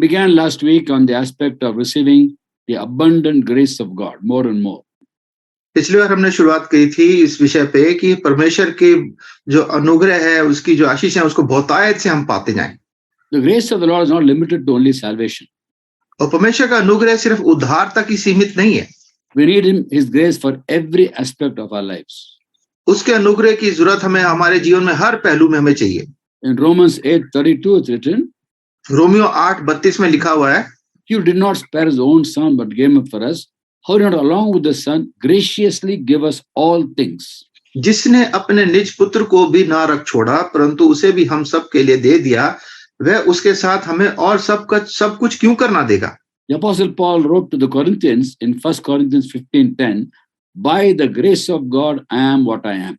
Began last week on the aspect of receiving the abundant grace of God more and more. पिछली बार हमने शुरुआत की थी इस विषय पे कि परमेश्वर की जो अनुग्रह है, उसकी जो आशीष है, उसको बहुतायत से हम पाते जाएं। The grace of the Lord is not limited to only salvation. और परमेश्वर का अनुग्रह सिर्फ उद्धार तक ही सीमित नहीं है। We need His grace for every aspect of our lives. उसके अनुग्रह की जरूरत हमें हमारे जीवन में हर पहलू में हमें चाहिए। In Romans 8:32 it's written, Romeo 8:32 में लिखा हुआ है, "You did not spare His own Son, but gave Him for us. How did not along with the Son graciously give us all things?" जिसने अपने निज पुत्र को भी ना रख छोड़ा, परंतु उसे भी हम सब के लिए दे दिया, वह उसके साथ हमें और सब कुछ क्यों करना देगा। The Apostle Paul wrote to the Corinthians in 1 Corinthians 15:10, "By the grace of God I am what I am."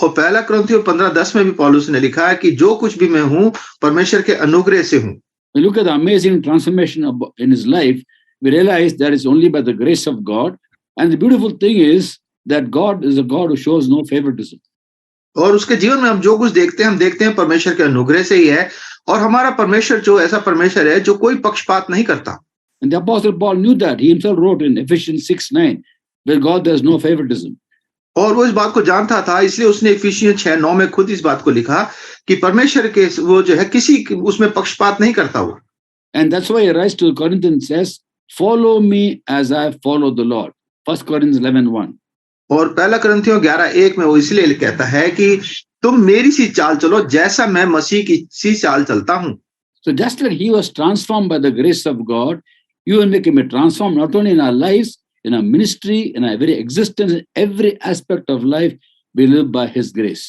और पहला कुरिन्थियों 15:10 में भी पौलुस ने लिखा है कि जो कुछ भी मैं हूं, परमेश्वर के अनुग्रह से हूं। We look at the amazing transformation in his life, we realize that it's only by the grace of God. And the beautiful thing is that God is a God who shows no favoritism. और उसके जीवन में हम जो कुछ देखते हैं, हम देखते हैं परमेश्वर के अनुग्रह से ही है। और हमारा परमेश्वर जो ऐसा परमेश्वर है जो कोई पक्षपात नहीं करता। And the Apostle Paul knew that. He himself wrote in Ephesians 6:9, where God there's no favoritism. और वो इस बात को जानता था, इसलिए उसने इफिसियन 6:9 में खुद इस बात को लिखा कि परमेश्वर के वो जो है किसी उसमें पक्षपात नहीं करता वो। And that's why he writes to the Corinthians says, "Follow me as I follow the Lord." 1 Corinthians 11:1. और पहला कुरिन्थियों 11:1 में वो इसलिए कहता है कि तुम मेरी सी चाल चलो जैसा मैं मसीह की सी चाल चलता हूं। So just like he was transformed by the grace of God, you and me can be transformed not only in our lives, in our ministry, in our very existence, in every aspect of life, we live by his grace.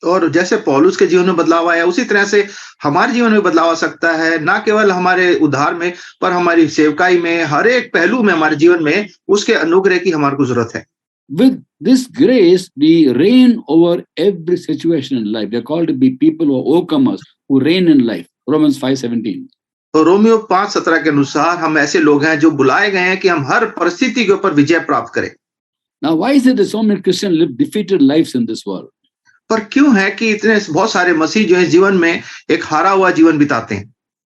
और जैसे पौलुस के जीवन में बदलाव आया, उसी तरह से हमारे जीवन में बदलाव आ सकता है, ना केवल हमारे उद्धार में, पर हमारी सेवकाई में, हर एक पहलू में हमारे जीवन में उसके अनुग्रह की हमारे को जरूरत है। With this grace, we reign over every situation in life. We are called to be people who are overcomers, who reign in life. Romans 5:17. तो रोमियो 5:17 के अनुसार हम ऐसे लोग हैं जो बुलाए गए हैं कि हम हर परिस्थिति के ऊपर विजय प्राप्त करें। Now, why is it that so many Christians live defeated lives in this world? पर क्यों है कि इतने बहुत सारे मसीह जो है जीवन में एक हारा हुआ जीवन बिताते हैं।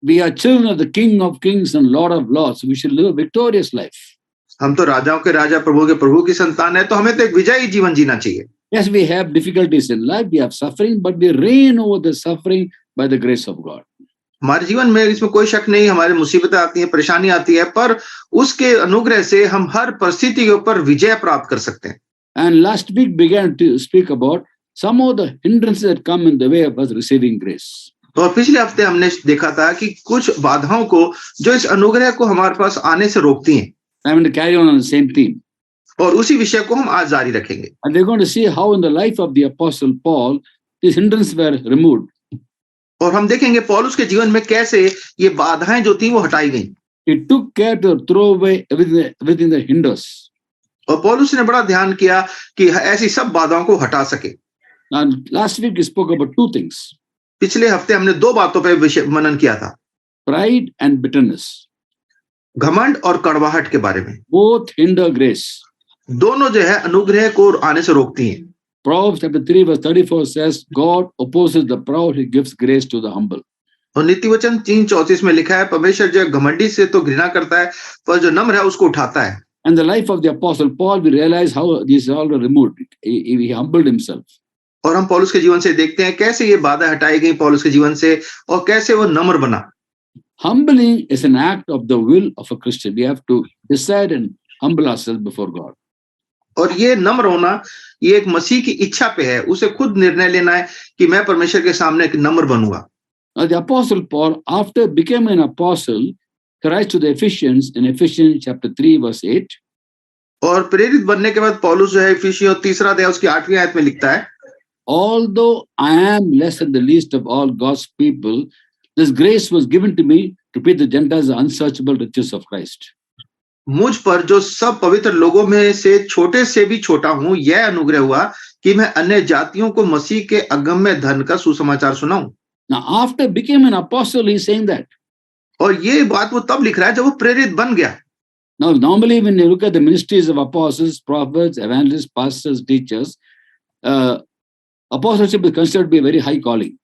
We are children of the King of Kings and Lord of Lords. We should live a victorious life. हम तो राजाओं के राजा, प्रभु के प्रभु की संतान है, तो हमें तो एक विजयी जीवन जीना चाहिए। Yes, we have difficulties in life, we have suffering, but we reign over the suffering by the grace of God. हमारे जीवन में इसमें कोई शक नहीं, हमारी मुसीबतें आती हैं, परेशानी आती है, पर उसके अनुग्रह से हम हर परिस्थिति के ऊपर विजय प्राप्त कर सकते हैं। And last week began to speak about some of the hindrances that come in the way of us receiving grace. और पिछले हफ्ते हमने देखा था कि कुछ बाधाओं को जो इस अनुग्रह को हमारे पास आने से रोकती हैं। I'm going to carry on the same theme. और उसी विषय को हम आज जारी रखेंगे। And we're going to see how in the life of the Apostle Paul, these hindrances were removed. और हम देखेंगे पौलुस के जीवन में कैसे ये बाधाएं जो थी वो हटाई गई। He took care to throw away everything that hinders. और पौलुस ने बड़ा ध्यान किया कि ऐसी सब बाधाओं को हटा सके। Now, last week we spoke about two things. पिछले हफ्ते हमने दो बातों पर विषय मनन किया था, Pride and bitterness. घमंड और कड़वाहट के बारे में। Both hinder grace. दोनों जो है अनुग्रह को आने से रोकती हैं। Proverbs chapter 3:34 says, "God opposes the proud, he gives grace to the humble." और नीतिवचन 3:34 में लिखा है, परमेश्वर जो घमंडी से तो घृणा करता है, पर जो नम्र है उसको उठाता है। And the life of the Apostle Paul, we realize how these all were removed. He humbled himself. और हम पौलुस के जीवन से देखते हैं कैसे ये बाधा हटाई गई पौलुस के जीवन से और कैसे वो नम्र बना। Humbling is an act of the will of a Christian. We have to decide and humble ourselves before God. और ये नम्र होना ये एक मसीह की इच्छा पे है, उसे खुद निर्णय लेना है कि मैं परमेश्वर के सामने एक नम्र बनूंगा। Now the Apostle Paul, after becoming an apostle, writes to the Ephesians in Ephesians chapter 3:8. और प्रेरित बनने के बाद पौलुस जो है इफिसियों 3 अध्याय उसकी 8वीं आयत में लिखता है, Although I am less than the least of all God's people, this grace was given to me to preach the Gentiles the unsearchable riches of Christ. मुझ पर जो सब पवित्र लोगों में से छोटे से भी छोटा हूं, यह अनुग्रह हुआ कि मैं अन्य जातियों को मसीह के अगम्य धन का सुसमाचार सुनाऊं। Now, after becoming an apostle, he's saying that. और ये बात वो तब लिख रहा है जब वो प्रेरित बन गया। Now, normally when you look at the ministries of apostles, prophets, evangelists, pastors, teachers, apostleship is considered to be a very high calling.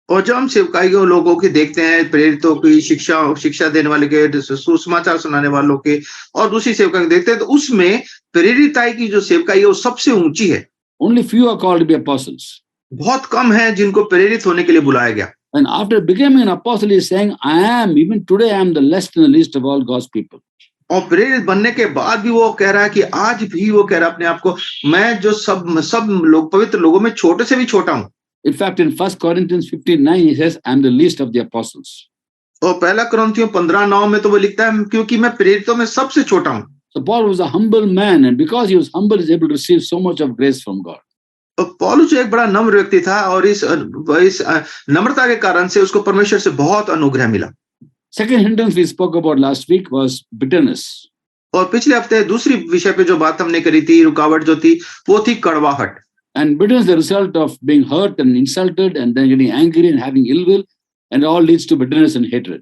और जब हम सेवकाई के लोगों की देखते हैं, प्रेरितों की शिक्षा देने वाले के, सुसमाचार सुनाने वालों के और दूसरी सेवकाई को देखते हैं, तो उसमें प्रेरिताई की जो सेवकाई है वो सबसे ऊंची है। Only few are called to be apostles. बहुत कम है जिनको प्रेरित होने के लिए बुलाया गया। And after becoming an apostle, he's saying, even today, I am the least and the least of all God's people. और प्रेरित बनने के बाद भी वो कह रहा है कि आज भी वो कह रहा है अपने आप को, मैं जो सब लोग पवित्र लोगों में छोटे से भी छोटा हूं। In fact, in 1 Corinthians 15:9, he says, I am the least of the apostles. और पहला कुरिन्थियों 15:9 में तो वो लिखता है, क्योंकि मैं प्रेरितों में सबसे छोटा हूं। So Paul was a humble man, and because he was humble, he was able to receive so much of grace from God. तो पौलुस एक बड़ा नम्र व्यक्ति था और इस नम्रता के कारण से उसको परमेश्वर से बहुत अनुग्रह मिला। Second hindrance we spoke about last week was bitterness. और पिछले हफ्ते दूसरी विषय पे जो बात हमने करी थी, रुकावट जो थी, वो थी कड़वाहट। And bitterness is the result of being hurt and insulted and then getting angry and having ill will, and all leads to bitterness and hatred.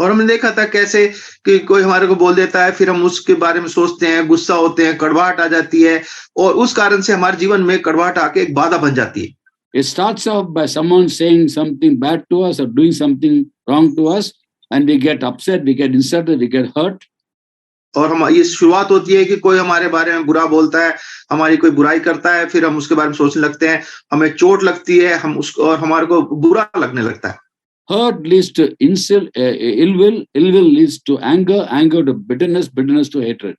और हमने देखा था कैसे कि कोई हमारे को बोल देता है, फिर हम उसके बारे में सोचते हैं, गुस्सा होते हैं, कड़वाहट आ जाती है और उस कारण से हमारे जीवन में कड़वाहट आके एक बाधा बन जाती है। It starts off by someone saying something bad to us or doing something wrong to us, and we get upset, we get insulted, we get hurt. और हम ये शुरुआत होती है कि कोई हमारे बारे में बुरा बोलता है, हमारी कोई बुराई करता है, फिर हम उसके बारे में सोचने लगते हैं, हमें चोट लगती है, हम उसको और हमारे को बुरा लगने लगता है। Hurt leads to ill will leads to anger, anger to bitterness, bitterness to hatred.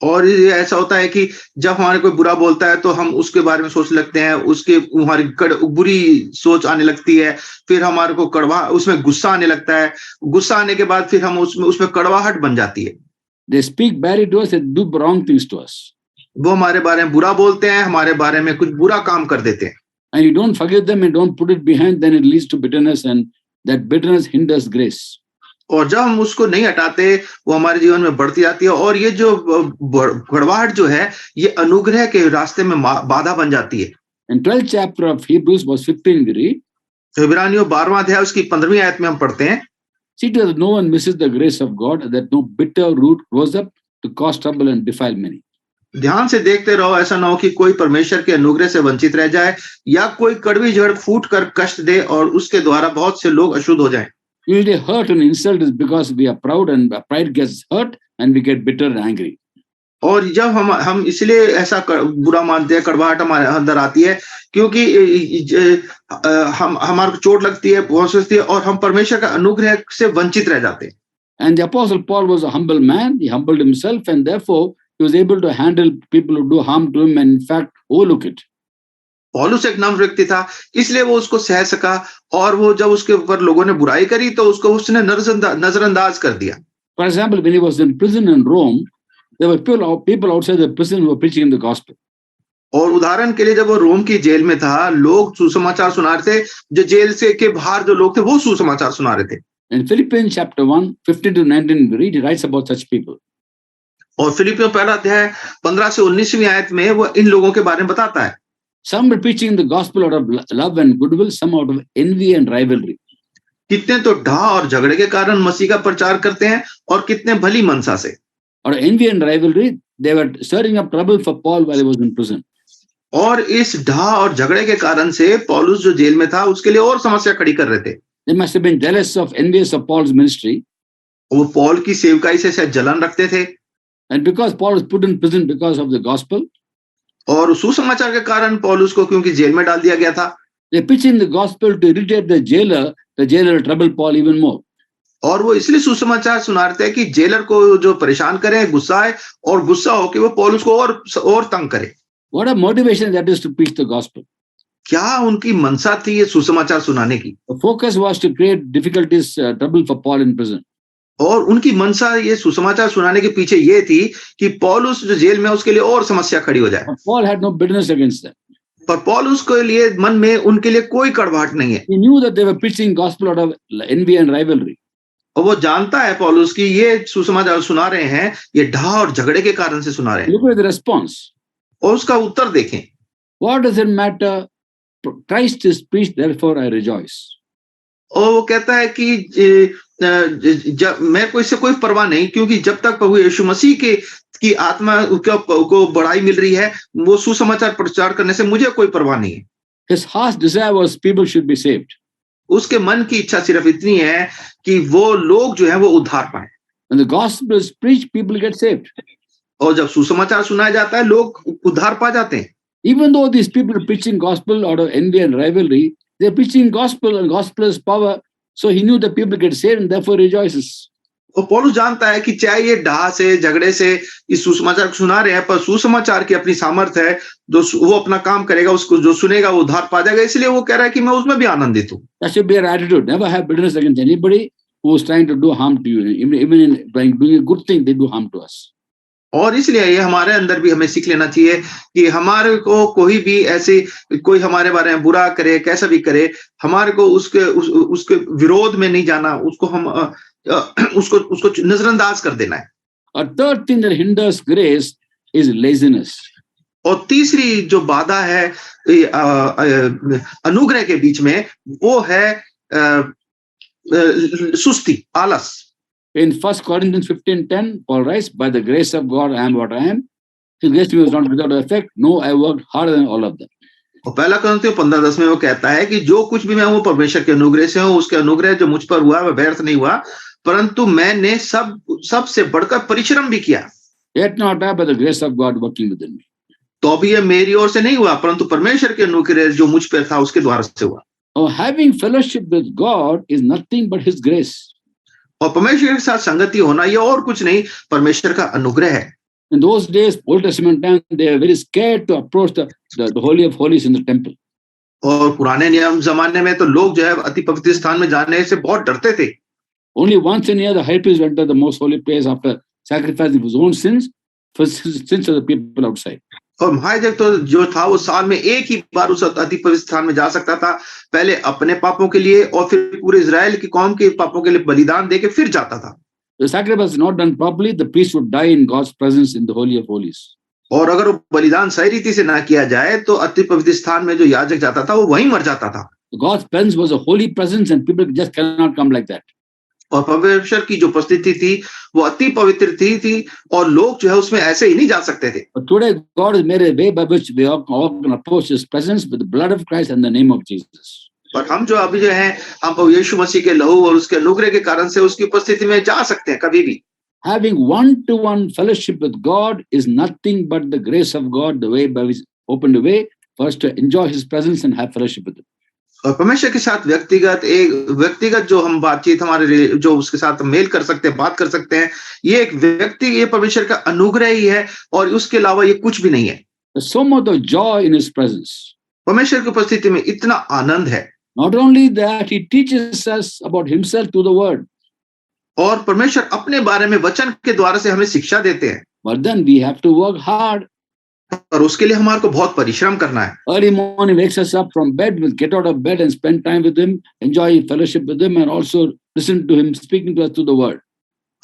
और ये ऐसा होता है कि जब हमारे कोई बुरा बोलता है तो हम उसके बारे में सोचने लगते हैं, उसके हमारी बुरी सोच आने लगती है, फिर हमारे को उसमें गुस्सा आने लगता है, गुस्सा आने के बाद फिर हम उसमें कड़वाहट बन जाती है। They speak badly to us, they do wrong things to us. वो हमारे बारे में बुरा बोलते हैं, हमारे बारे में कुछ बुरा काम कर देते हैं। And you don't forgive them and don't put it behind, then it leads to bitterness, and that bitterness hinders grace. और जब हम उसको नहीं हटाते, वो हमारे जीवन में बढ़ती जाती है और ये जो कड़वाहट जो है, ये अनुग्रह के रास्ते में बाधा बन जाती है। In 12th chapter of Hebrews verse 15 we read, इब्रानियों 12वां अध्याय उसकी 15वीं आयत में हम पढ़ते हैं, see to it that no one misses the grace of God, that no bitter root grows up to cause trouble and defile many. ध्यान से देखते रहो, ऐसा ना हो कि कोई परमेश्वर के अनुग्रह से वंचित रह जाए या कोई कड़वी जड़ फूट कर कष्ट दे और उसके द्वारा बहुत से लोग अशुद्ध हो जाएं। Usually hurt and insult is because we are proud, and pride gets hurt and we get bitter and angry. और जब हम इसलिए ऐसा बुरा मानते हैं, कड़वाहट हमारे अंदर आती है क्योंकि हम हमारे चोट लगती है, पहुंचती है और हम परमेश्वर का अनुग्रह से वंचित रह जाते हैं। And the apostle Paul was a humble man. He humbled himself, and therefore he was able to handle people who do harm to him and in fact overlook it. पौलुस एक नम्र व्यक्ति था, इसलिए वो उसको सह सका और वो जब उसके ऊपर लोगों ने बुराई करी तो उसको उसने नजरअंदाज कर दिया। For example, when he was in prison in Rome, there were people outside the prison who were preaching the gospel. और उदाहरण के लिए जब वो रोम की जेल में था, लोग सुसमाचार सुना रहे थे, जो जेल से के बाहर जो लोग थे वो सुसमाचार सुना रहे थे। In Philippians chapter 1, 15 to 19 we read, he writes about such people. और फिलिपियों पहला अध्याय 15 से 19वीं आयत में वो इन लोगों के बारे में बताता है। Some were preaching the gospel out of love and goodwill, some out of envy and rivalry. कितने तो ढा और झगड़े के कारण मसीह का प्रचार करते हैं और कितने भली मनसा से। Or envy and rivalry, they were stirring up trouble for Paul while he was in prison. और इस ढा और झगड़े के कारण से पौलुस जो जेल में था उसके लिए और समस्या खड़ी कर रहे थे। They must have been jealous of, envious of Paul's ministry. वो पौल की सेवकाई से शायद जलन रखते थे। And because Paul was put in prison because of the gospel, और सुसमाचार के कारण पौलुस को क्योंकि जेल में डाल दिया गया था, they pitched in the gospel to irritate the jailer troubled Paul even more. और वो इसलिए सुसमाचार सुना रहे थे कि जेलर को जो परेशान करे, गुस्सा है और गुस्सा हो कि वो पौलुस को और तंग करे। What a motivation that is to preach the gospel. क्या उनकी मनसा थी ये सुसमाचार सुनाने की। The focus was to create difficulties, trouble for Paul in prison. और उनकी मनसा ये सुसमाचार सुनाने के पीछे ये थी कि पौलुस जो जेल में उसके लिए और समस्या खड़ी हो जाए। But Paul had no bitterness against them. पर पौलुस के लिए मन में उनके लिए कोई कड़वाहट नहीं है। He knew that they were preaching gospel out of envy and rivalry. और वो जानता है पौलुस की ये सुसमाचार सुना रहे हैं, ये ढा और झगड़े के कारण से सुना रहे हैं। Look at the response. और उसका उत्तर देखें। What does it matter? Christ is preached, therefore I rejoice. और वो कहता है कि जब मैं कोई से कोई परवाह नहीं, क्योंकि जब तक प्रभु यीशु मसीह की आत्मा को बढ़ाई मिल रही है, वो सुसमाचार प्रचार करने से मुझे कोई परवाह नहीं है। His heart's desire was people should be saved. उसके मन की इच्छा सिर्फ इतनी है कि वो लोग जो है वो उद्धार पाए। When the gospel is preached, people get saved. और जब सुसमाचार सुनाया जाता है लोग उद्धार पा जाते हैं। Even though these people are preaching gospel out of envy and rivalry, they're preaching gospel and gospel is power. So he knew that people get saved and therefore rejoices. और पौलुस जानता है कि चाहे ये डाह से झगड़े से इस सुसमाचार को सुना रहे हैं, पर सुसमाचार की अपनी सामर्थ्य है, जो वो अपना काम करेगा, उसको जो सुनेगा वो उद्धार पा जाएगा। इसलिए वो कह रहा है कि मैं उसमें भी आनंदित हूँ। That should be our attitude. Never have bitterness against anybody who is trying to do harm to you. Even in by doing a good thing, they do harm to us. और इसलिए ये हमारे अंदर भी हमें सीख लेना चाहिए कि हमारे को कोई भी ऐसी कोई हमारे बारे में बुरा करे, कैसा भी करे, हमारे को उसके विरोध में नहीं जाना, उसको हम उसको नजरअंदाज कर देना है। A third thing that hinders grace is laziness. और तीसरी जो बाधा है अनुग्रह के बीच में, वो है सुस्ती, आलस। In 1 Corinthians 15:10, Paul writes, "By the grace of God, I am what I am. His grace to me was not without effect. No, I worked harder than all of them." और पहला कुरिन्थियों 15:10 में वो कहता है कि जो कुछ भी मैं हूँ परमेश्वर के अनुग्रह से हूँ, उसके अनुग्रह जो मुझ पर हुआ वह व्यर्थ नहीं हुआ, परंतु मैंने सबसे बढ़कर परिश्रम भी किया। Yet not I, but the grace of God working within me. तो भी ये मेरी ओर से नहीं हुआ, परंतु परमेश्वर के अनुग्रह जो मुझ पर था उसके द्वारा से हुआ। Oh, having fellowship with God is nothing but His grace. और परमेश्वर के साथ संगति होना ये और कुछ नहीं, परमेश्वर का अनुग्रह है। In those days, Old Testament time, they were very scared to approach the Holy of Holies in the temple. और पुराने नियम जमाने में तो लोग जो है अति पवित्र स्थान में जाने से बहुत डरते थे। Only once in a year, the high priest went to the most holy place after sacrificing his own sins for sins of the people outside. और महायाजक तो जो था वो साल में एक ही बार उस अति पवित्र स्थान में जा सकता था, पहले अपने पापों के लिए और फिर पूरे इजराइल की कौम के पापों के लिए बलिदान देके फिर जाता था। The sacrifice was not done properly, the priest would die in God's presence in the Holy of Holies. और अगर वो बलिदान सही रीति से ना किया जाए तो अति पवित्र स्थान में जो याजक जाता था वो वहीं मर जाता था। God's presence was a holy presence and people just cannot come like that. और परमेश्वर की जो उपस्थिति थी वो अति पवित्र थी और लोग जो है उसमें ऐसे ही नहीं जा सकते थे। But today God has made a way by which we all can approach His presence with the blood of Christ and the name of Jesus. पर हम जो अभी जो हैं, हम प्रभु यीशु मसीह के लहू और उसके अनुग्रह के कारण से उसकी उपस्थिति में जा सकते हैं कभी भी। Having one-to-one fellowship with God is nothing but the grace of God, the way by which opened the way for us to enjoy His presence and have fellowship with Him. और परमेश्वर के साथ व्यक्तिगत जो हम बातचीत हमारे जो उसके साथ मेल कर सकते हैं, बात कर सकते हैं, ये परमेश्वर का अनुग्रह ही है और उसके अलावा ये कुछ भी नहीं है। There's so much of joy in His presence. परमेश्वर की उपस्थिति में इतना आनंद है। Not only that, He teaches us about Himself through the Word. और परमेश्वर अपने बारे में वचन के द्वारा से हमें शिक्षा देते हैं। But then we have to work hard. और उसके लिए हमारे को बहुत परिश्रम करना है। Early morning wakes us up from bed, we'll get out of bed and spend time with Him, enjoy fellowship with Him, and also listen to Him speaking to us through the Word.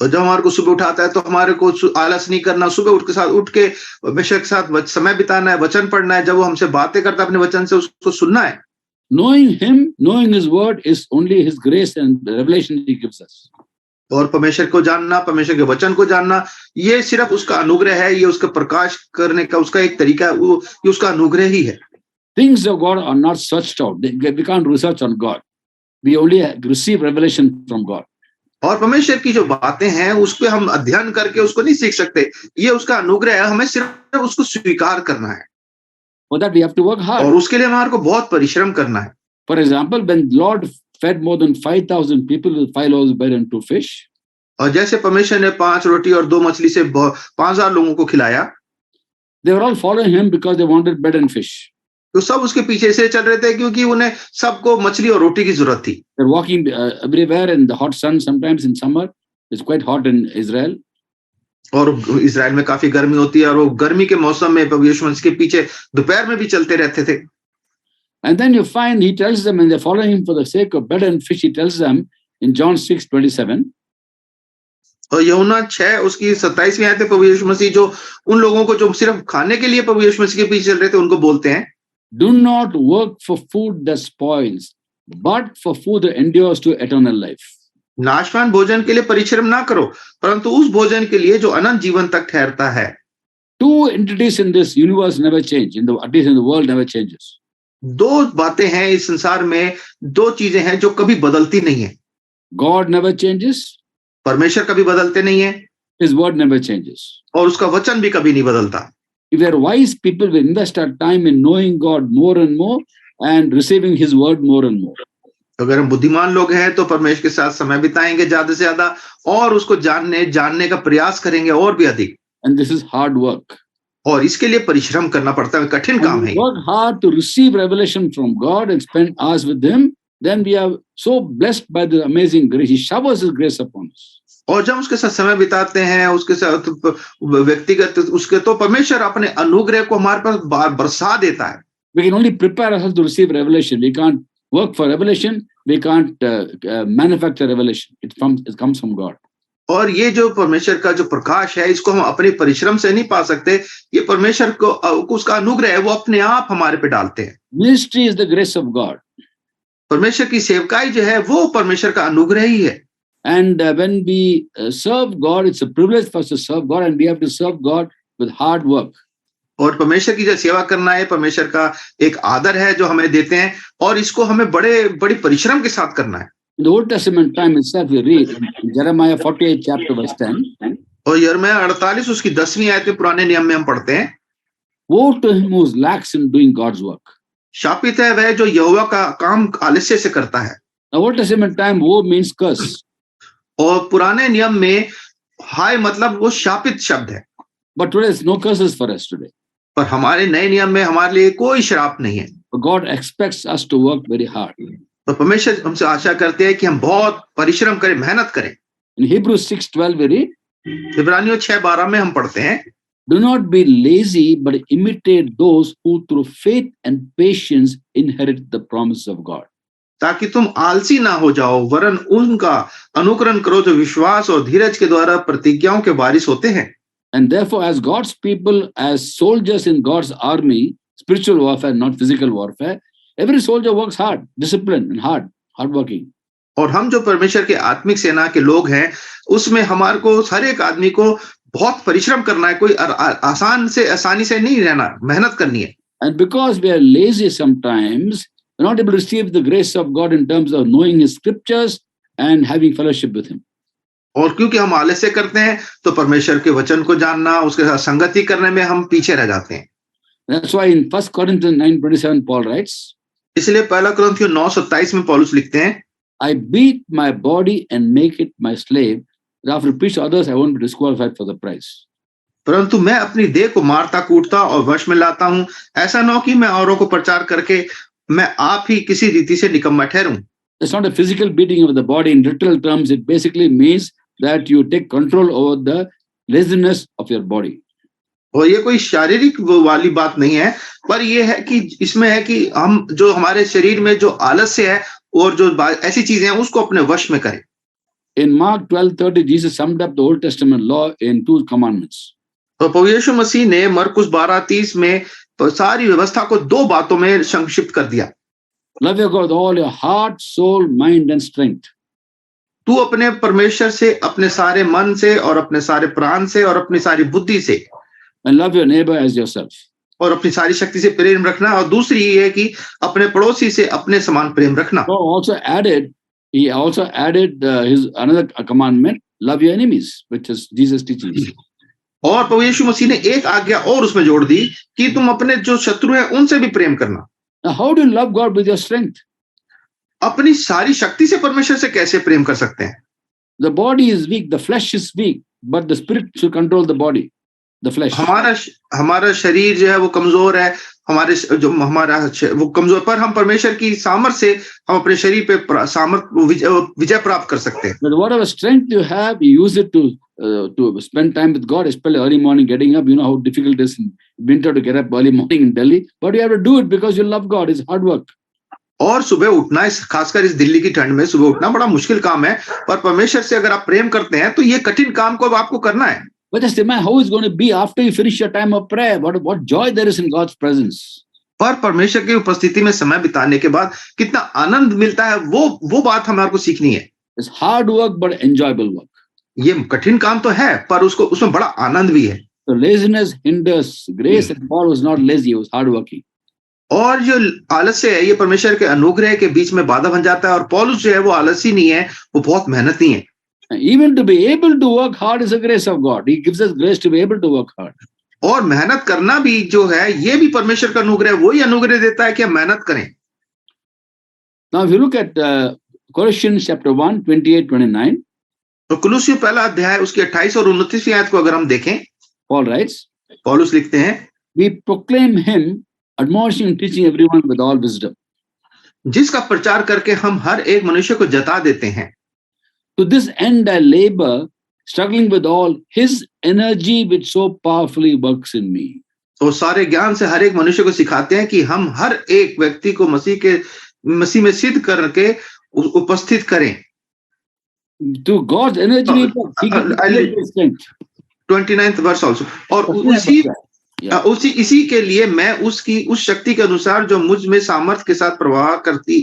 और जब हमारे को सुबह उठाता है तो हमारे को आलस नहीं करना, सुबह उठ के परमेश्वर के साथ समय बिताना है, वचन पढ़ना है, जब वो हमसे बातें करता है अपने वचन से उसको सुनना है। Knowing Him, knowing His Word is only His grace and the revelation He gives us. और परमेश्वर को जानना, परमेश्वर के वचन को जानना, ये सिर्फ उसका अनुग्रह है, ये उसका प्रकाश करने का उसका एक तरीका है, ये उसका अनुग्रह ही है। Things of God are not searched out. We can't research on God. We only receive revelation from God. और परमेश्वर की जो बातें हैं उस पे हम अध्ययन करके उसको नहीं सीख सकते, ये उसका अनुग्रह है, हमें सिर्फ उसको स्वीकार करना है। For that we have to work hard. और उसके लिए हमारे को बहुत परिश्रम करना है। For example, when Lord fed more than 5,000 people with 5 loaves of bread and 2 fish. और जैसे परमेश्वर ने 5 रोटी और 2 मछली से 5,000 लोगों को खिलाया, they were all following Him because they wanted bread and fish. तो सब उसके पीछे से चल रहे थे क्योंकि उन्हें सबको मछली और रोटी की जरूरत थी। They're walking everywhere in the hot sun. Sometimes in summer, it's quite hot in Israel. और इजराइल में काफी गर्मी होती है और वो गर्मी के मौसम में प्रभु यीशु मसीह के पीछे दोपहर में भी चलते रहते थे। And then you find He tells them, and they're following Him for the sake of bread and fish. He tells them in John 6:27. और यूहन्ना 6 उसकी 27वीं आयत में प्रभु यीशु मसीह जो उन लोगों को जो सिर्फ खाने के लिए प्रभु यीशु मसीह के पीछे चल रहे थे उनको बोलते हैं, Do not work for food that spoils, but for food that endures to eternal life. नाशवान भोजन के लिए परिश्रम ना करो, परंतु उस भोजन के लिए जो अनंत जीवन तक ठहरता है। Two entities in this universe never change, at least in the world never changes. दो बातें हैं इस संसार में, दो चीजें हैं जो कभी बदलती नहीं है। God never changes, परमेश्वर कभी बदलते नहीं है His word never changes. और उसका वचन भी कभी नहीं बदलता। If we are wise people, we invest our time in knowing God more and more and receiving His word more and more. अगर हम बुद्धिमान लोग हैं तो परमेश्वर के साथ समय बिताएंगे ज्यादा से ज्यादा और उसको जानने का प्रयास करेंगे और भी अधिक। And this is hard work. और इसके लिए परिश्रम करना पड़ता है, कठिन When काम we है ये। work hard to receive revelation from God and spend hours with Him, then we are so blessed by the amazing grace. He showers His grace upon us. और जब उसके साथ समय बिताते हैं, उसके साथ व्यक्तिगत उसके, तो परमेश्वर अपने अनुग्रह को हमारे पास बरसा देता है। We can only prepare ourselves to receive revelation. We can't work for revelation. We can't manufacture revelation. It comes from God. और ये जो परमेश्वर का जो प्रकाश है, इसको हम अपने परिश्रम से नहीं पा सकते। ये परमेश्वर को उसका अनुग्रह है, वो अपने आप हमारे पे डालते हैं। Ministry is the grace of God. परमेश्वर की सेवकाई जो है वो परमेश्वर का अनुग्रह ही है। And when we serve God, it's a privilege for us to serve God, and we have to serve God with hard work. और परमेश्वर की जो सेवा करना है, परमेश्वर का एक आदर है जो हमें देते हैं और इसको हमें बड़ी परिश्रम के साथ करना है। In the Old Testament time itself, we read in Jeremiah 48 chapter verse 10. और यिर्मयाह 48 उसकी 10वीं आयत में पुराने नियम में हम पढ़ते हैं, Woe to him who is lax in doing God's work. शापित है वह जो यहोवा का काम आलस्य से करता है। The Old Testament time, woe means curse. और पुराने नियम में हाय मतलब वो शापित शब्द है। But today, there's no curses for us today. पर हमारे नए नियम में हमारे लिए कोई श्राप नहीं है। But God expects us to work very hard. तो परमेश्वर हमसे आशा करते हैं कि हम बहुत परिश्रम करें, मेहनत करें। In Hebrews 6:12, we read, इब्रानियों 6:12 में हम पढ़ते हैं, do not be lazy, but imitate those who through faith and patience inherit the promise of God. ताकि तुम आलसी ना हो जाओ, वरन उनका अनुकरण करो जो विश्वास और धीरज के द्वारा प्रतिज्ञाओं के वारिस होते हैं। And therefore, as God's people, as soldiers in God's army, spiritual warfare, not physical warfare, every soldier works hard, disciplined and hardworking. और हम जो परमेश्वर के आत्मिक सेना के लोग हैं, उसमें हमारे को हर एक आदमी को बहुत परिश्रम करना है, कोई आसानी से नहीं रहना, मेहनत करनी है। And because we are lazy sometimes, we're not able to receive the grace of God in terms of knowing His scriptures and having fellowship with Him. और क्योंकि हम आलस्य करते हैं, तो परमेश्वर के वचन को जानना, उसके साथ संगति करने में हम पीछे रह जाते हैं। That's why in 1 Corinthians 9:27, Paul writes, इसलिए 1 कुरिन्थियों 9:27 में पौलुस लिखते हैं, I beat my body and make it my slave. But after preach to others, I won't be disqualified for the prize. परंतु मैं अपनी देह को मारता कूटता और वश में लाता हूं, ऐसा न हो कि मैं औरों को प्रचार करके मैं आप ही किसी रीति से निकम्मा ठहरूं। It's not a physical beating of the body. In literal terms, it basically means that you take control over the laziness of your body. और ये कोई शारीरिक वाली बात नहीं है, पर ये है कि इसमें है कि हम जो हमारे शरीर में जो आलस्य है और जो ऐसी चीजें हैं उसको अपने वश में करें। In Mark 12:30, Jesus summed up the Old Testament law in 2 commandments. तो प्रभु यीशु मसीह ने मरकुस 12:30 में सारी व्यवस्था को 2 बातों में संक्षिप्त कर दिया। Love your God with all your heart, soul, mind and strength. तू अपने परमेश्वर से अपने सारे मन से और अपने सारे प्राण से और अपनी सारी बुद्धि से, And love your neighbor as yourself. और अपनी सारी शक्ति से प्रेम रखना, और दूसरी ये है कि अपने पड़ोसी से अपने समान प्रेम रखना। He also added his another commandment, love your enemies, which is Jesus' teachings. और प्रभु यीशु मसीह ने एक आज्ञा और उसमें जोड़ दी कि तुम अपने जो शत्रु हैं उनसे भी प्रेम करना। Now, how do you love God with your strength? अपनी सारी शक्ति से परमेश्वर से कैसे प्रेम कर सकते हैं? The body is weak, the flesh is weak, but the spirit should control the body, the flesh. हमारा शरीर जो है वो कमजोर है, वो कमजोर, पर हम परमेश्वर की सामर्थ से हम अपने शरीर पे विजय प्राप्त कर सकते हैं। But whatever strength you have, you use it to spend time with God, especially early morning getting up. You know how difficult it is in winter to get up early morning in Delhi, but you have to do it because you love God. It's hard work. और सुबह उठना, खासकर इस दिल्ली की ठंड में सुबह उठना बड़ा मुश्किल काम है, पर परमेश्वर से अगर आप प्रेम करते हैं तो ये कठिन काम को आपको करना है। But just imagine how it's going to be after you finish your time of prayer. What joy there is in God's presence. पर परमेश्वर की उपस्थिति में समय बिताने के बाद कितना आनंद मिलता है, वो बात हमारे को सीखनी है। It's hard work but enjoyable work. ये कठिन काम तो है, पर उसमें बड़ा आनंद भी है। So laziness hinders grace, and Paul was not lazy; he was hardworking. और जो आलस्य है ये परमेश्वर के अनुग्रह के बीच में बाधा बन जाता है। और पौलुस जो है वो आलसी नहीं है, वो बहुत मेहनती है। Even to be able to work hard is a grace of God. He gives us grace to be able to work hard. और मेहनत करना भी जो है ये भी परमेश्वर का अनुग्रह, वही अनुग्रह देता है कि हम मेहनत करें। Now, if you look at Colossians chapter 1, 28-29, तो कुलुस्सियों पहला अध्याय उसकी 28 और 29वीं आयत को अगर हम देखें, Paul writes, पौलुस लिखते हैं, we proclaim him, admonishing and teaching everyone with all wisdom. जिसका प्रचार करके हम हर एक मनुष्य को जता देते हैं। To this end I labor, struggling with all his energy which so powerfully works in me. तो सारे ज्ञान से हर एक मनुष्य को सिखाते हैं कि हम हर एक व्यक्ति को मसीह में सिद्ध करके उपस्थित करें। To God's energy, he gives us strength. 29th verse also. और इसी के लिए मैं उस शक्ति के अनुसार जो मुझ में सामर्थ के साथ प्रवाह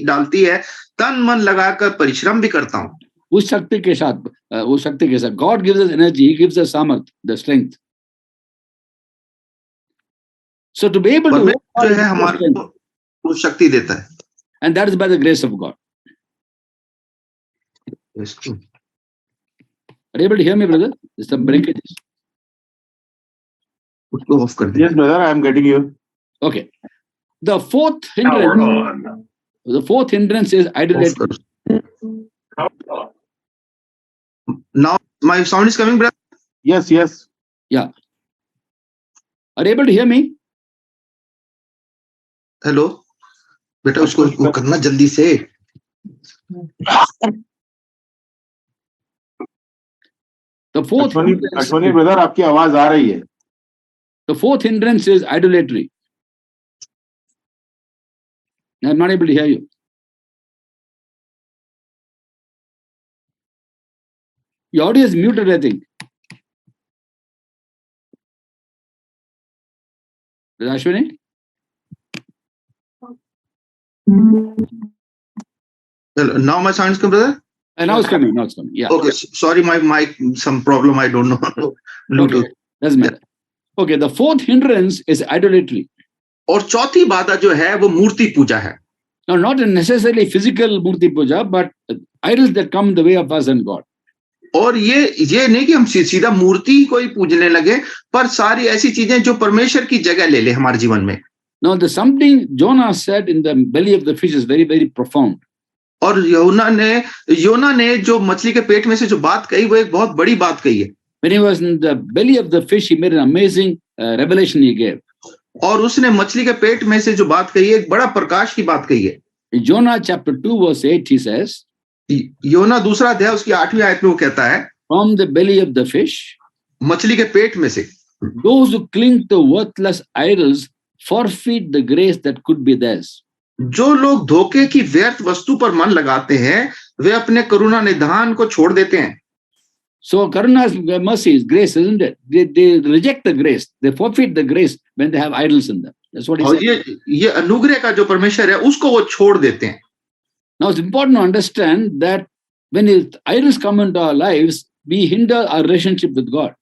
डालती है, तन मन लगाकर परिश्रम भी करता हूँ। उस शक्ति के साथ God gives us energy, he gives us samarth, the strength. So to be able to work जो है हमारे को वो शक्ति देता है, and that is by the grace of God. Are you able to hear me, brother? There's some breakages. उसको of कर दे। Yes, brother, I am getting you. Okay. The fourth hindrance is idolatry. Now my sound is coming, brother? Yes, yes. Yeah. Are you able to hear me? Hello बेटा, उसको वो करना जल्दी से। The fourth Ashwani brother, आपकी आवाज आ रही है। The fourth hindrance is idolatry. I'm not able to hear you. Your audio is muted, I think. Ashwini? Now my sound is coming, brother? Now it's coming. Yeah. Okay, sorry, my mic, some problem, I don't know. Bluetooth. Okay. Doesn't matter. Okay, the fourth hindrance is idolatry. और चौथी बाधा जो है वो मूर्ति पूजा है। Now, not necessarily physical murti puja, but idols that come in the way of us and God. और ये नहीं कि हम सीधा मूर्ति को ही पूजने लगे, पर सारी ऐसी चीजें जो परमेश्वर की जगह ले ले हमारे जीवन में। Now, there's something Jonah said in the belly of the fish is very, very profound. और योना ने जो मछली के पेट में से जो बात कही, वो एक बहुत बड़ी बात कही है। When he was in the belly of the fish, he made an amazing revelation he gave. और उसने मछली के पेट में से जो बात कही है, एक बड़ा प्रकाश की बात कही है। In Jonah chapter 2 verse 8 he says, योना दूसरा अध्याय उसकी 8वीं आयत में वो कहता है, from the belly of the fish, मछली के पेट में से, those who cling to worthless idols forfeit the grace that could be theirs. जो लोग धोखे की व्यर्थ वस्तु पर मन लगाते हैं, वे अपने करुणा निधान को छोड़ देते हैं। So Karuna's mercy is grace, isn't it? They reject the grace. They forfeit the grace when they have idols in them. That's what he said. ये अनुग्रह का जो परमेश्वर है, उसको वो छोड़ देते हैं। Now it's important to understand that when idols come into our lives, we hinder our relationship with God.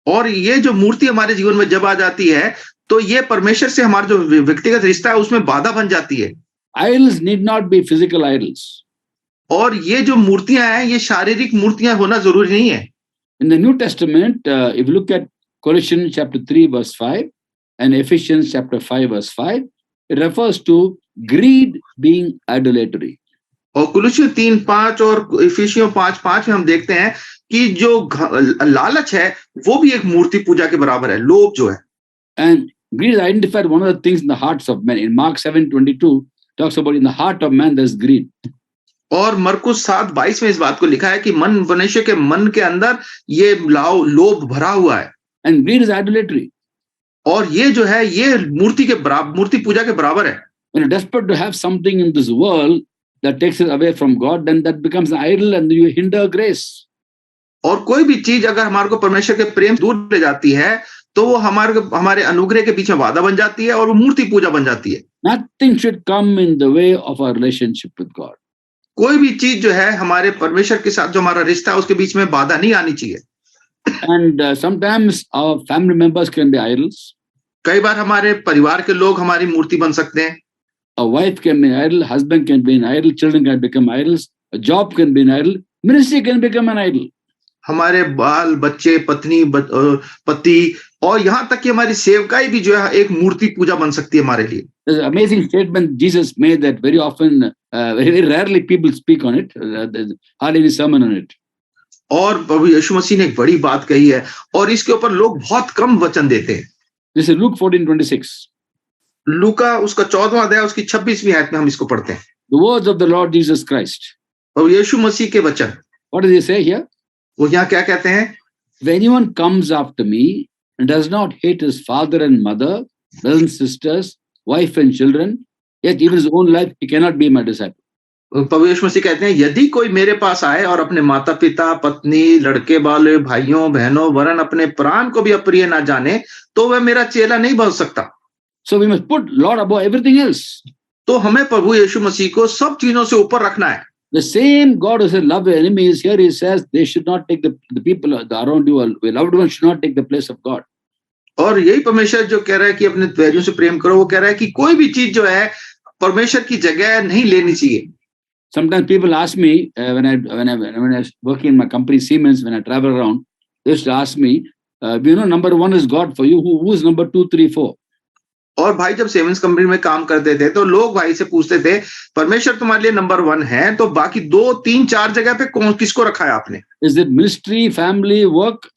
और ये जो मूर्ति हमारे जीवन में जब आ जाती है, तो ये परमेश्वर से हमारा जो व्यक्तिगत रिश्ता है उसमें बाधा बन जाती है। Idols need not be physical idols. और ये जो मूर्तियां हैं, ये शारीरिक मूर्तियां होना जरूरी नहीं है। In the New Testament, if you look at Colossians chapter 3 verse 5 and Ephesians chapter 5 verse 5, it refers to greed being idolatry. और कुलुस्सियों 3:5 और इफिसियों 5:5 में हम देखते हैं कि जो लालच है वो भी एक मूर्ति पूजा के बराबर है, लोभ जो है। And greed is identified one of the things in the hearts of men. In Mark 7:22 talks about in the heart of man there's greed. और मरकुस 7:22 में इस बात को लिखा है कि मनुष्य के मन के अंदर ये लोभ भरा हुआ है। And greed is idolatry. और ये जो है ये मूर्ति पूजा के बराबर है। When you're desperate to have something in this world that takes it away from God, then that becomes an idol and you hinder grace. और कोई भी चीज अगर हमारे को परमेश्वर के प्रेम दूर ले जाती है, तो वो हमारे अनुग्रह के पीछे बाधा बन जाती है और वो मूर्ति पूजा बन जाती है। Nothing should come in the way of our relationship with God. कोई भी चीज जो है हमारे परमेश्वर के साथ जो हमारा रिश्ता है उसके बीच में बाधा नहीं आनी चाहिए। And sometimes our family members can be idols. कई बार हमारे परिवार के लोग हमारी मूर्ति बन सकते हैं। A wife can be an idol, husband can be an idol, children can become idols, a job can be an idol, ministry can become an idol. हमारे बाल बच्चे पति और यहाँ तक कि हमारी सेवकाई भी जो है एक मूर्ति पूजा बन सकती है हमारे लिए। There's an amazing statement Jesus made that very often, very rarely people speak on it. There's hardly any sermon on it. और प्रभु यीशु मसीह ने एक बड़ी बात कही है और इसके ऊपर लोग बहुत कम वचन देते हैं। This is Luke 14:26. लूका उसका 14वां अध्याय उसकी 26वीं आयत में हम इसको पढ़ते हैं। The words of the Lord Jesus Christ. प्रभु यीशु मसीह के वचन। What does he say here? वो यहाँ क्या कहते हैं? If anyone comes after me and does not hate his father and mother, brothers and sisters, wife and children, yet even his own life, he cannot be my disciple. प्रभु यीशु मसीह कहते हैं यदि कोई मेरे पास आए और अपने माता पिता पत्नी लड़के वाले भाइयों बहनों वरन अपने प्राण को भी अप्रिय ना जाने तो वह मेरा चेला नहीं बन सकता। So we must put Lord above everything else. तो हमें प्रभु यीशु मसीह को सब चीजों से ऊपर रखना है। The same God who said love your enemies, here he says they should not take the people around you, your loved ones should not take the place of God. और यही परमेश्वर जो कह रहा है कि अपने वैरियों से प्रेम करो, वो कह रहा है कि कोई भी चीज जो है परमेश्वर की जगह नहीं लेनी चाहिए। Sometimes people ask me when I was working in my company Siemens, when I travel around, they used to ask me, number one is God for you. Who is number 2, 3, 4? और भाई जब सेवेंस कंपनी में काम करते थे तो लोग भाई से पूछते थे परमेश्वर तुम्हारे लिए नंबर 1 है तो बाकी 2, 3, 4 जगह पे कौन किसको रखा है आपने? Is it ministry, family, work,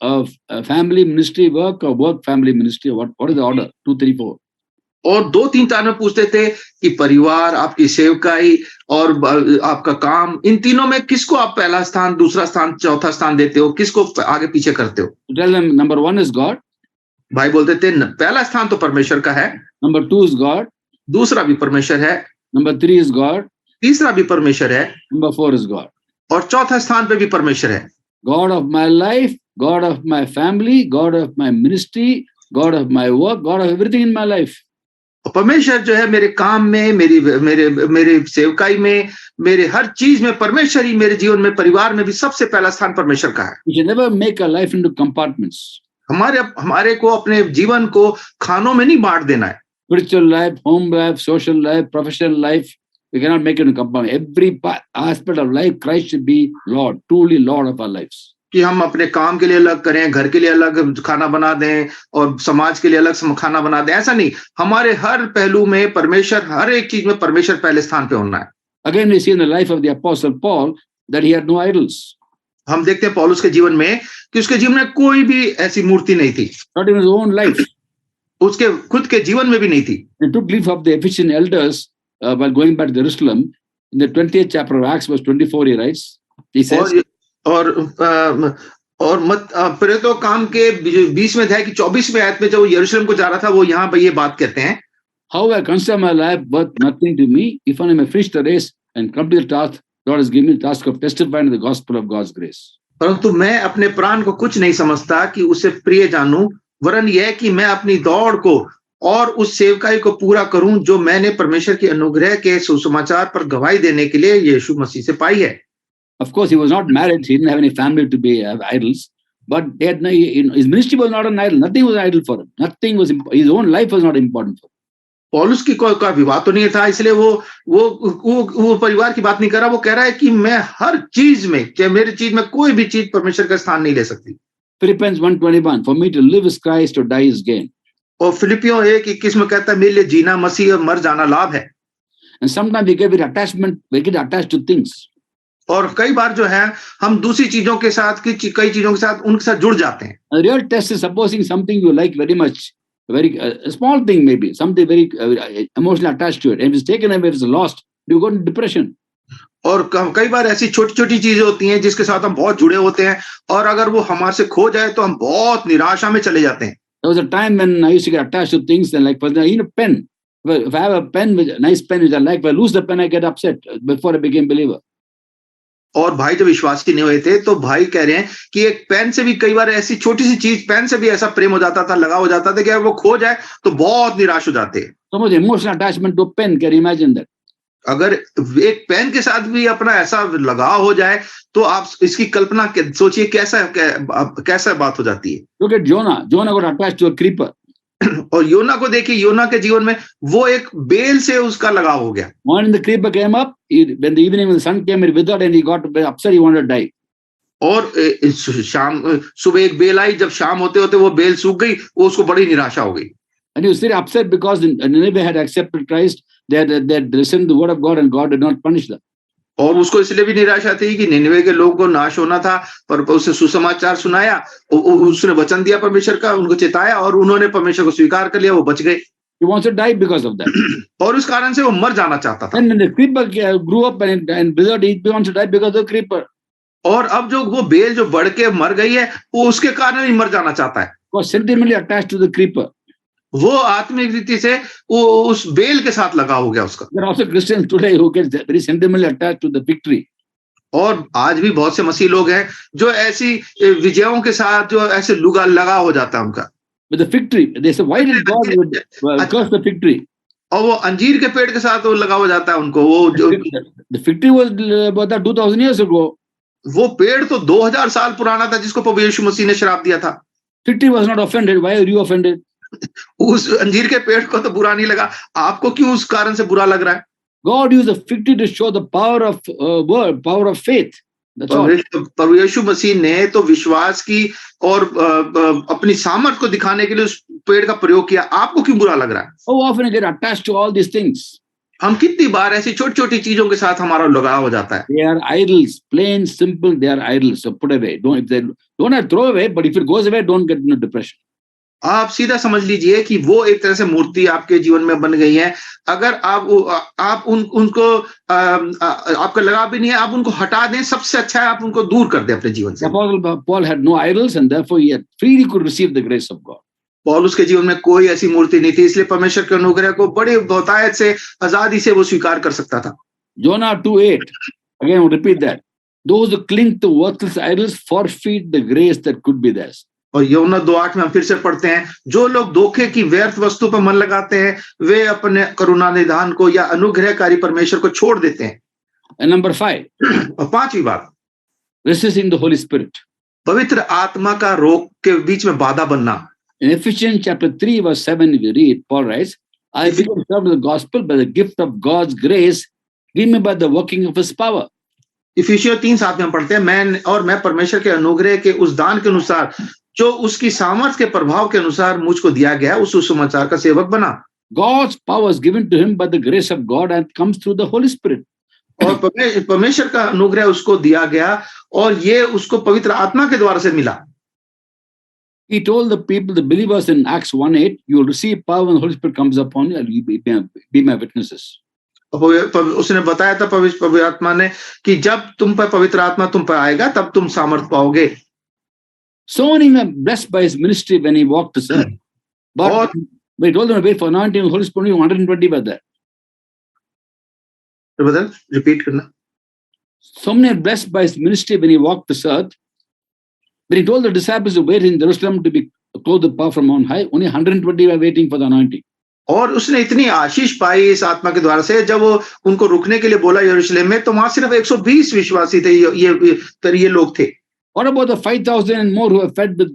family, ministry, work, or work, family, ministry? What is the order? 2, 3, 4. और 2, 3, 4 में पूछते थे कि परिवार, आपकी सेवकाई और आपका काम, इन तीनों में किसको आप पहला स्थान, दूसरा स्थान, चौथा स्थान देते हो, किसको आगे पीछे करते हो? Tell them number 1 is God. भाई बोलते थे पहला स्थान तो परमेश्वर का है, Number 2 is God. दूसरा भी परमेश्वर है, Number 3 is God. तीसरा भी परमेश्वर है, Number 4 is God. और चौथा स्थान पे भी परमेश्वर है। God of my life, God of my family, God of my ministry, God of my work, God of everything in my life. परमेश्वर जो है मेरे काम में, मेरे सेवकाई में, मेरे हर चीज में परमेश्वर ही मेरे जीवन में, परिवार में भी सबसे पहला स्थान परमेश्वर का है। We should never make our life into compartments. हमारे को अपने जीवन को खानों में नहीं बांट देना है। Spiritual life, home life, social life, professional life, we cannot make it into compartment. Every aspect of life, Christ should be Lord, truly Lord of our lives. कि हम अपने काम के लिए अलग करें, घर के लिए अलग खाना बना दें और समाज के लिए अलग खाना बना दें, ऐसा नहीं। हमारे हर पहलू में परमेश्वर, हर एक चीज में परमेश्वर पहले स्थान पे होना है। Again, we see in the life of the Apostle Paul that he had no idols. हम देखते हैं पौलुस के जीवन में कि उसके जीवन में कोई भी ऐसी मूर्ति नहीं थी। Not in his own life. उसके खुद के जीवन में भी नहीं थी। He took leave of the Ephesian elders while going back to Jerusalem. In the 20th chapter of Acts, verse 24, he writes, he says, और प्रेरितों काम के 20वें अध्याय की 24वें आयत में जब वो यरूशलेम को जा रहा था, वो यहाँ पे ये बात कहते हैं, How I consider my life worth nothing to me, if only I may finish the race and complete the task God has given me, the task of testifying the gospel of God's grace. परंतु मैं अपने प्राण को कुछ नहीं समझता कि उसे प्रिय जानूं, वरन यह कि मैं अपनी दौड़ को और उस सेवकाई को पूरा करूं जो मैंने परमेश्वर के अनुग्रह के सुसमाचार पर गवाही देने के लिए यीशु मसीह से पाई है। Of course, he was not married. He didn't have any family to be idols. But his ministry was not an idol. Nothing was an idol for him. Nothing was. His own life was not important for him. पौलुस की कोई विवाह तो नहीं था, इसलिए वो परिवार की बात नहीं कर रहा। वो कह रहा है कि मैं हर चीज में, चाहे मेरी चीज में कोई भी चीज परमेश्वर का स्थान नहीं ले सकती। Philippians 1:21, for me to live is Christ, to die is gain. और फिलिपियों 1:21 में कहता है मेरे लिए जीना मसीह और मर जाना लाभ है। And sometimes we get attached to things. और कई बार जो है हम दूसरी चीजों के साथ, कई चीजों के साथ, उनके साथ जुड़ जाते हैं। A real test is supposing something you like very much, a small thing maybe, something very emotionally attached to it, and if it's taken away, it's lost, you go into depression. और कई बार ऐसी छोटी छोटी चीजें होती हैं जिसके साथ हम बहुत जुड़े होते हैं, और अगर वो हमारे से खो जाए तो हम बहुत निराशा में चले जाते हैं। There was a time when I used to get attached to things, and like, for example, pen. If I have a pen, a nice pen which I like, if I lose the pen, I get upset before I became believer. और भाई जब विश्वासी नहीं हुए थे तो भाई कह रहे हैं कि एक पेन से भी कई बार ऐसी छोटी सी चीज, पेन से भी ऐसा प्रेम हो जाता था, लगा हो जाता था कि अगर वो खो जाए तो बहुत निराश हो जाते हैं। So much emotional attachment to a pen, can you imagine that? अगर एक पेन के साथ भी अपना ऐसा लगाव हो जाए तो आप इसकी कल्पना सोचिए कैसा बात हो जाती है। Look at Jonah. Jonah got attached to a creeper. और योना को देखिए, योना के जीवन में वो एक बेल से उसका लगाव हो गया। When the creeper came up, when the evening when the sun came, he withered and he got upset, he wanted to die. और शाम सुबह एक बेल आई, जब शाम होते होते वो बेल सूख गई, वो उसको बड़ी निराशा हो गई। And he was very upset because Nineveh had accepted Christ, they had listened to the word of God and God did not punish them. और उसको इसलिए भी निराशा थी कि निनवे के लोगों को नाश होना था, पर उसने सुसमाचार सुनाया, उसने वचन दिया परमेश्वर का, उनको चेताया और उन्होंने परमेश्वर को स्वीकार कर लिया, वो बच गए। He wants to die because of that. और उस कारण से वो मर जाना चाहता था। And when the creeper grew up and withered, he wants to die because of the creeper. और अब जो वो बेल जो बढ़ के मर गई है, वो उसके कारण ही मर जाना चाहता है। Was sentimentally attached to the creeper. वो आत्मिक रीति से वो उस बेल के साथ लगा हो गया उसका। There are also Christians today who get very sentimentally attached to the fig tree. और आज भी बहुत से मसीह लोग हैं जो ऐसी विजयों के साथ जो ऐसे लगा हो जाता है उनका। With the fig tree, they say, why did God curse the fig tree? और वो अंजीर के पेड़ के साथ वो लगा हो जाता है उनको। वो जो the fig tree was about 2000 years ago. वो पेड़ तो 2000 साल पुराना था जिसको प्रभु यीशु मसीह ने श्राप दिया था। Fig tree was not offended. Why are you offended? उस अंजीर के पेड़ को तो बुरा नहीं लगा, आपको क्यों उस कारण से बुरा लग रहा है? God used the fig tree to show the power of word, power of faith. That's all. प्रभु यीशु मसीह ने तो विश्वास की और अपनी सामर्थ को दिखाने के लिए उस पेड़ का प्रयोग किया, आपको क्यों बुरा लग रहा है? How often you get attached to all these things? हम कितनी बार ऐसी छोटी-छोटी चीजों के साथ हमारा लगाव हो जाता है। They are idols, plain, simple. They are idols. So put away. Don't have to throw away, but if it goes away, don't get into depression. आप सीधा समझ लीजिए कि वो एक तरह से मूर्ति आपके जीवन में बन गई है। अगर आप उनको आपका लगाव भी नहीं है, आप उनको हटा दें, सबसे अच्छा है आप उनको दूर कर दें अपने जीवन से। Apostle Paul had no idols, and therefore he had freely could receive the grace of God. पौलुस के जीवन में कोई ऐसी मूर्ति नहीं थी, इसलिए परमेश्वर के अनुग्रह को बड़ी बहुतायत से आजादी से वो स्वीकार कर सकता था। Jonah 2:8. Again, I'll repeat that. Those who cling to worthless idols forfeit the grace that could be theirs. और योना 2:8 में हम फिर से पढ़ते हैं, जो लोग धोखे की व्यर्थ वस्तु पर मन लगाते हैं, वे अपने करुणा निधान को या अनुग्रहकारी परमेश्वर को छोड़ देते हैं। And number 5. और पांचवी बात, Resisting the Holy Spirit. पवित्र आत्मा का रोग के बीच में बाधा बनना। In Ephesians chapter 3 verse 7 we read, Paul writes, I became servant of the gospel by the gift of God's grace given me by the working of his power. इफिसियों 3:7 में हम पढ़ते हैं, मैं परमेश्वर के अनुग्रह के उस दान के अनुसार जो उसकी सामर्थ के प्रभाव के अनुसार मुझको दिया गया, उस सुसमाचार का सेवक बना। God's power is given to him by the grace of God and comes through the Holy Spirit. और परमेश्वर का अनुग्रह उसको दिया गया और ये उसको पवित्र आत्मा के द्वारा से मिला। He told the people, the believers in Acts 1:8, you will receive power when the Holy Spirit comes upon you and you be my witnesses. उसने बताया था पवित्र आत्मा ने कि जब तुम पर पवित्र आत्मा तुम पर आएगा तब तुम सामर्थ पाओगे। So many were blessed by his ministry when he walked this earth. But we told them to wait for anointing, the Holy Spirit, 120 were there. Repeat करना। So many are blessed by his ministry when he walked this earth. When he told the disciples to wait in Jerusalem to be clothed with power from on high, only 120 were waiting for the anointing. और उसने इतनी आशीष पाई इस आत्मा के द्वारा से, जब वो उनको रुकने के लिए बोला यरूशलेम में, तो वहां सिर्फ 120 विश्वासी थे, ये लोग थे। What about the 5,000 and more who were fed with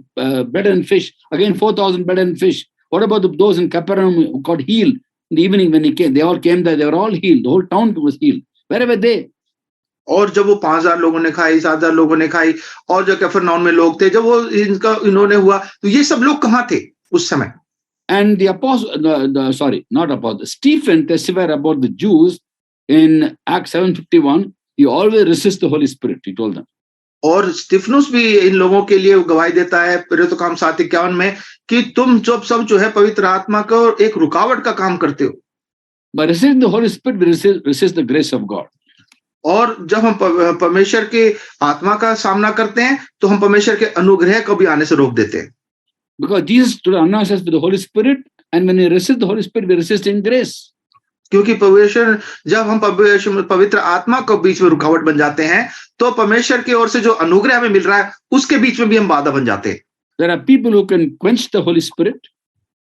bread and fish? Again, 4,000 bread and fish. What about those in Capernaum who got healed in the evening when he came? They all came there. They were all healed. The whole town was healed. Where were they? और जब वो 5,000 लोगों ने खाई, 7,000 लोगों ने खाई, और जो कफरनहूम में लोग थे, जब वो इन्होंने हुआ, तो ये सब लोग कहाँ थे उस समय? And the apostle, Stephen testified about the Jews in Acts 7:51. He always resists the Holy Spirit, he told them. और स्टिफनुस भी इन लोगों के लिए गवाही देता है प्रेरितों काम 7:51 में कि तुम सब जो है पवित्र आत्मा को एक रुकावट का काम करते हो। By resisting the Holy Spirit, we resist the grace of God. और जब हम परमेश्वर के आत्मा का सामना करते हैं तो हम परमेश्वर के अनुग्रह को भी आने से रोक देते हैं। Because Jesus today announced us with the Holy Spirit, and when we resist the Holy Spirit, we resist in grace. क्योंकि परमेश्वर जब हम पवित्र आत्मा को बीच में रुकावट बन जाते हैं, तो परमेश्वर की ओर से जो अनुग्रह हमें मिल रहा है उसके बीच में भी हम बाधा बन जाते हैं। There are people who can quench the Holy Spirit.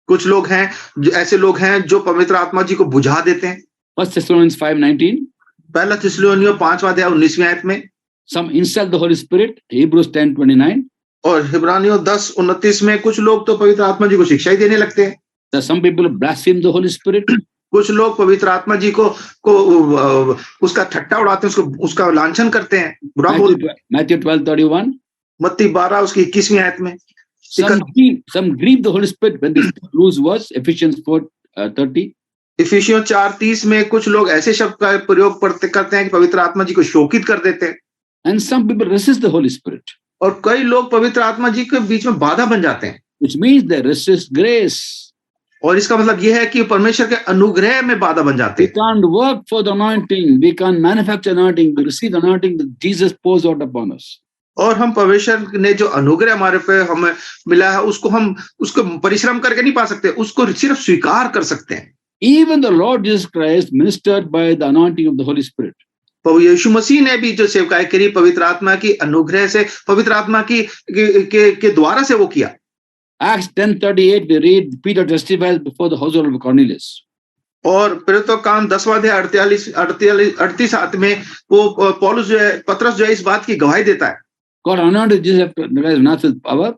कुछ लोग हैं, ऐसे लोग हैं जो पवित्र आत्मा जी को बुझा देते हैं। 1 Thessalonians 5:19. पहला थिस्सलुनीकियों 5वां अध्याय 19वीं आयत में। Some insult the Holy Spirit, Hebrews 10:29. और हिब्रानियों 10:29 में कुछ लोग तो पवित्र आत्मा जी को शिक्षा ही देने लगते हैं। There are some people who blaspheme the Holy Spirit. कुछ लोग पवित्र आत्मा जी को उसका ठट्टा उड़ाते हैं, उसका लांछन करते हैं, बुरा बोलते हैं। Matthew 12:31. मत्ती 12 उसकी 21वीं आयत में Some grieve the Holy Spirit when they speak loose words. Ephesians 4:30. इफिसियों 4:30 में कुछ लोग ऐसे शब्द का प्रयोग करते हैं कि पवित्र आत्मा जी को शोकित कर देते हैं। And some people resist the Holy Spirit, और कई लोग पवित्र आत्मा जी के बीच में बाधा बन जाते हैं, which means they resist grace. और इसका मतलब यह है कि परमेश्वर के अनुग्रह में बाधा बन जाते We हैं। can't work for the anointing. We can't manufacture anointing. We receive the anointing that Jesus pours out upon us. और हम परमेश्वर ने जो अनुग्रह हमारे पे हमें मिला है उसको परिश्रम करके नहीं पा सकते, उसको सिर्फ स्वीकार कर सकते हैं। Even the Lord Jesus Christ ministered by the anointing of the Holy Spirit. प्रभु यीशु मसीह ने भी जो सेवकाई करी पवित्र आत्मा की अनुग्रह से, पवित्र आत्मा के द्वारा से वो किया। Acts 10:38 we read Peter testifies before the household of Cornelius. और प्रेरितों काम 10वां अध्याय 38 में वो पौलुस जो है, पतरस जो है, इस बात की गवाही देता है। God anointed Jesus Christ with power,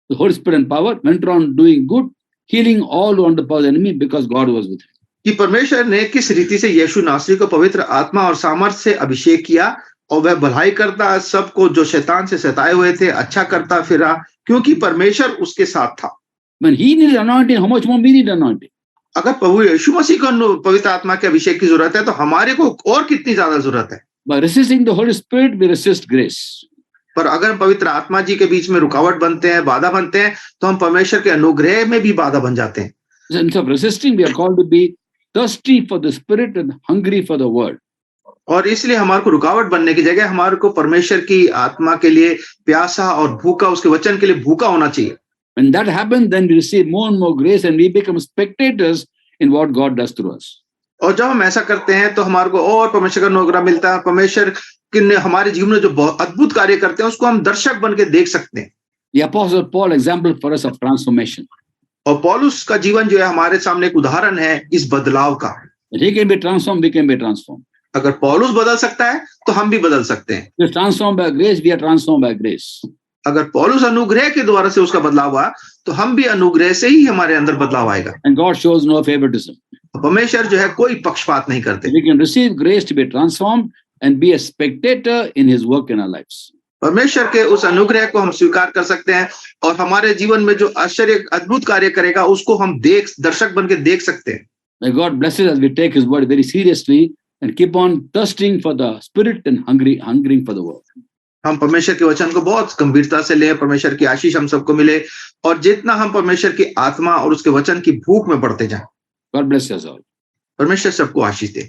the Holy Spirit and power, went around doing good, healing all who were under the power of the enemy because God was with him. कि परमेश्वर ने किस रीति से यीशु नासरी को पवित्र आत्मा और सामर्थ से अभिषेक किया, और वह भलाई करता सबको जो शैतान से सताए हुए थे, अच्छा करता फिरा, क्योंकि परमेश्वर उसके साथ था। When he needed anointing, how much more we need anointing? अगर प्रभु यीशु मसीह को पवित्र आत्मा के अभिषेक की जरूरत है, तो हमारे को और कितनी ज्यादा जरूरत है। By resisting the Holy Spirit, we resist grace. पर अगर पवित्र आत्मा जी के बीच में रुकावट बनते हैं, बाधा बनते हैं, तो हम परमेश्वर के अनुग्रह में भी बाधा बन जाते हैं। Instead of resisting, we are called to be thirsty for the Spirit and hungry for the Word. और इसलिए हमारे को रुकावट बनने की जगह हमारे को परमेश्वर की आत्मा के लिए प्यासा और भूखा, उसके वचन के लिए भूखा होना चाहिए। When that happens, then we receive more and more grace and we become spectators in what God does through us. और जब हम ऐसा करते हैं तो हमारे को और परमेश्वर का अनुग्रह मिलता है। परमेश्वर ने हमारे जीवन में जो बहुत अद्भुत कार्य करते हैं, उसको हम दर्शक बन के देख सकते हैं। The Apostle Paul, example for us of transformation. और पौलुस का जीवन जो है हमारे सामने एक उदाहरण है इस बदलाव का। He can be transformed, we can be transformed. अगर पौलुस बदल सकता है तो हम भी बदल सकते हैं। He is transformed by grace, we are transformed by grace. अगर पौलुस अनुग्रह के द्वारा से उसका बदलाव हुआ, तो हम भी अनुग्रह से ही हमारे अंदर बदलाव आएगा। And God shows no favoritism. परमेश्वर जो है कोई पक्षपात नहीं करते। We can receive grace to be transformed and be a spectator in his work in our lives. परमेश्वर के उस अनुग्रह को हम स्वीकार कर सकते हैं, और हमारे जीवन में जो आश्चर्य अद्भुत कार्य करेगा उसको हम दर्शक बन के देख सकते हैं। May God bless us as we take his word very seriously and keep on thirsting for the Spirit and hungering for the word. हम परमेश्वर के वचन को बहुत गंभीरता से लें, परमेश्वर की आशीष हम सबको मिले, और जितना हम परमेश्वर की आत्मा और उसके वचन की भूख में बढ़ते जाएं। God bless us all. परमेश्वर सबको आशीष दे।